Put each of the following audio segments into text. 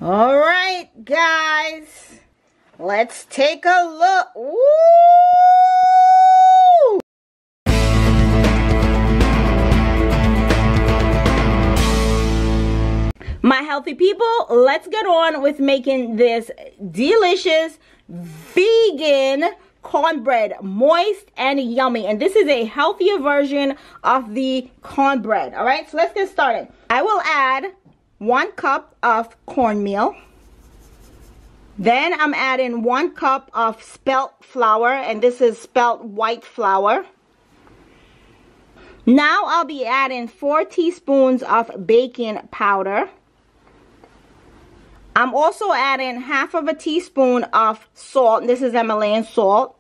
All right, guys, let's take a look. Woo! My healthy people, let's get on with making this delicious vegan cornbread, moist and yummy. And this is a healthier version of the cornbread. All right, so let's get started. I will add 1 cup of cornmeal. Then I'm adding 1 cup of spelt flour, and this is spelt white flour. Now I'll be adding 4 teaspoons of baking powder. I'm also adding 1/2 teaspoon of salt. This is Himalayan salt.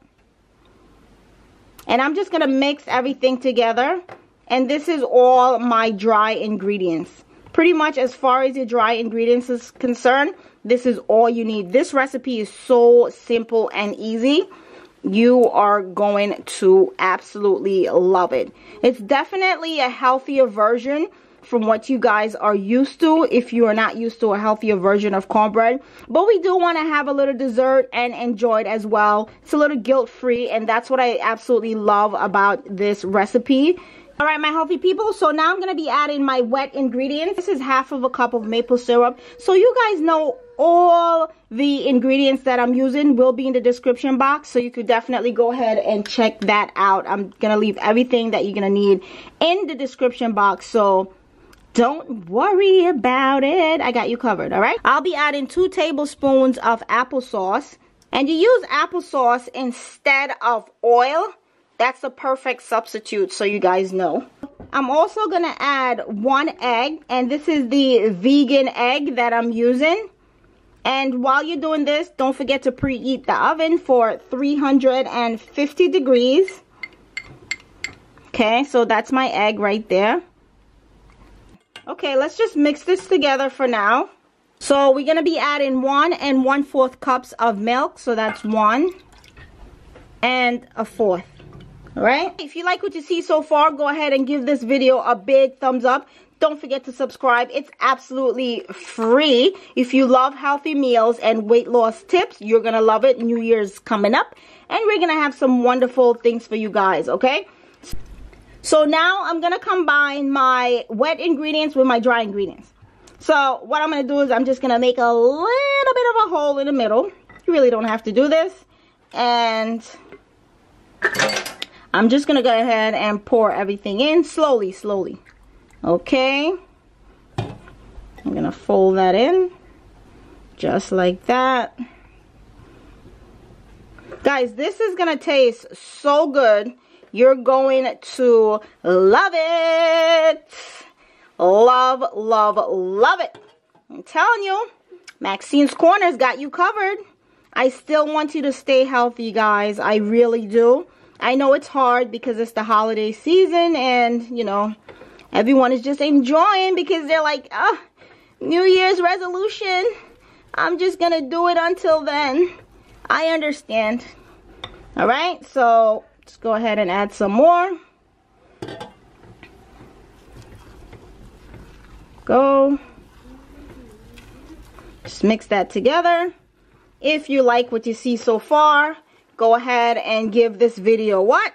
And I'm just going to mix everything together. And this is all my dry ingredients. Pretty much as far as your dry ingredients is concerned, this is all you need. This recipe is so simple and easy. You are going to absolutely love it. It's definitely a healthier version from what you guys are used to if you are not used to a healthier version of cornbread. But we do want to have a little dessert and enjoy it as well. It's a little guilt-free, and that's what I absolutely love about this recipe. All right, my healthy people, so now I'm going to be adding my wet ingredients. This is 1/2 cup of maple syrup. So you guys know all the ingredients that I'm using will be in the description box. So you could definitely go ahead and check that out. I'm going to leave everything that you're going to need in the description box. So don't worry about it. I got you covered, all right? I'll be adding 2 tablespoons of applesauce. And you use applesauce instead of oil. That's the perfect substitute, so you guys know. I'm also going to add 1 egg. And this is the vegan egg that I'm using. And while you're doing this, don't forget to preheat the oven for 350 degrees. Okay, so that's my egg right there. Okay, let's just mix this together for now. So we're going to be adding 1 1/4 cups of milk. So that's 1 1/4. All right. If you like what you see so far, go ahead and give this video a big thumbs up. Don't forget to subscribe. It's absolutely free. If you love healthy meals and weight loss tips, you're going to love it. New Year's coming up. And we're going to have some wonderful things for you guys, okay? So now I'm going to combine my wet ingredients with my dry ingredients. So what I'm going to do is I'm just going to make a little bit of a hole in the middle. You really don't have to do this. And I'm just going to go ahead and pour everything in slowly, slowly. Okay. I'm going to fold that in just like that. Guys, this is going to taste so good. You're going to love it. Love, love, love it. I'm telling you, Maxine's Corner's got you covered. I still want you to stay healthy, guys. I really do. I know it's hard because it's the holiday season and, you know, everyone is just enjoying because they're like, oh, New Year's resolution. I'm just going to do it until then. I understand. All right, so let's go ahead and add some more. Go. Just mix that together. If you like what you see so far, go ahead and give this video what?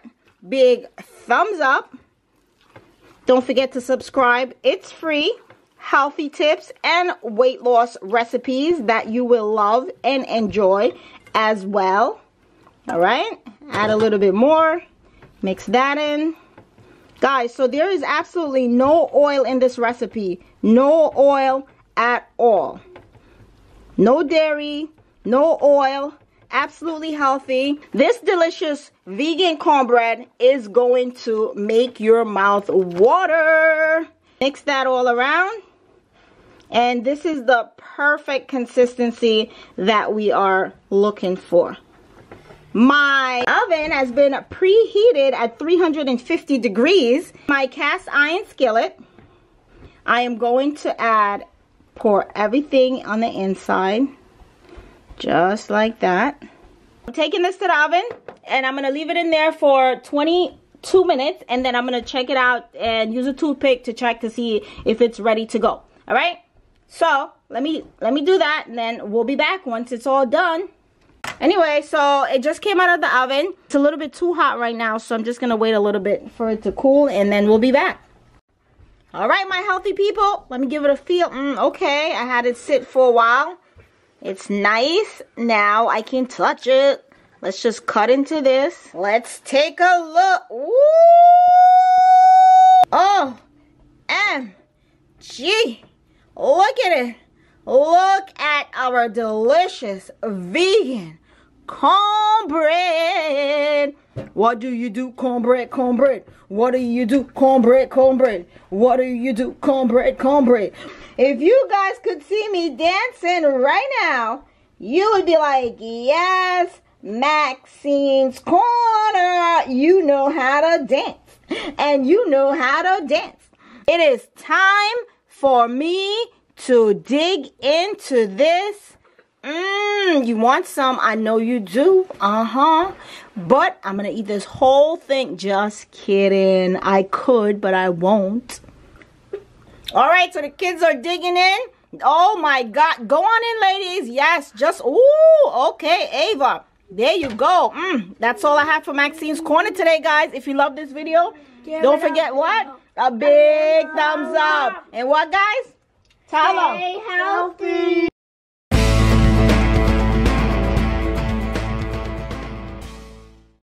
Big thumbs up. Don't forget to subscribe. It's free. Healthy tips and weight loss recipes that you will love and enjoy as well. All right, add a little bit more. Mix that in. Guys, so there is absolutely no oil in this recipe. No oil at all. No dairy, no oil. Absolutely healthy. This delicious vegan cornbread is going to make your mouth water. Mix that all around. And this is the perfect consistency that we are looking for. My oven has been preheated at 350 degrees. My cast iron skillet. I am going to pour everything on the inside. Just like that. I'm taking this to the oven and I'm going to leave it in there for 22 minutes. And then I'm going to check it out and use a toothpick to check to see if it's ready to go. All right. So let me do that, and then we'll be back once it's all done. Anyway, so it just came out of the oven. It's a little bit too hot right now, so I'm just gonna wait a little bit for it to cool, and then we'll be back. All right, my healthy people, let me give it a feel. Okay, I had it sit for a while. It's nice. Now I can touch it. Let's just cut into this. Let's take a look. Ooh! OMG! Look at it. Look at our delicious vegan cornbread. What do you do, cornbread, cornbread? What do you do, cornbread, cornbread? What do you do, cornbread, cornbread? If you guys could see me dancing right now, you would be like, yes, Maxine's Corner. You know how to dance. And you know how to dance. It is time for me to dig into this. You want some? I know you do. But I'm gonna eat this whole thing. Just kidding. I could, but I won't. All right, so the kids are digging in. Oh my God, go on in, ladies. Yes, just okay, Ava, there you go. That's all I have for Maxine's Corner today, guys. If you love this video, don't forget what? A big thumbs up. And what, guys? Tell them. Stay healthy.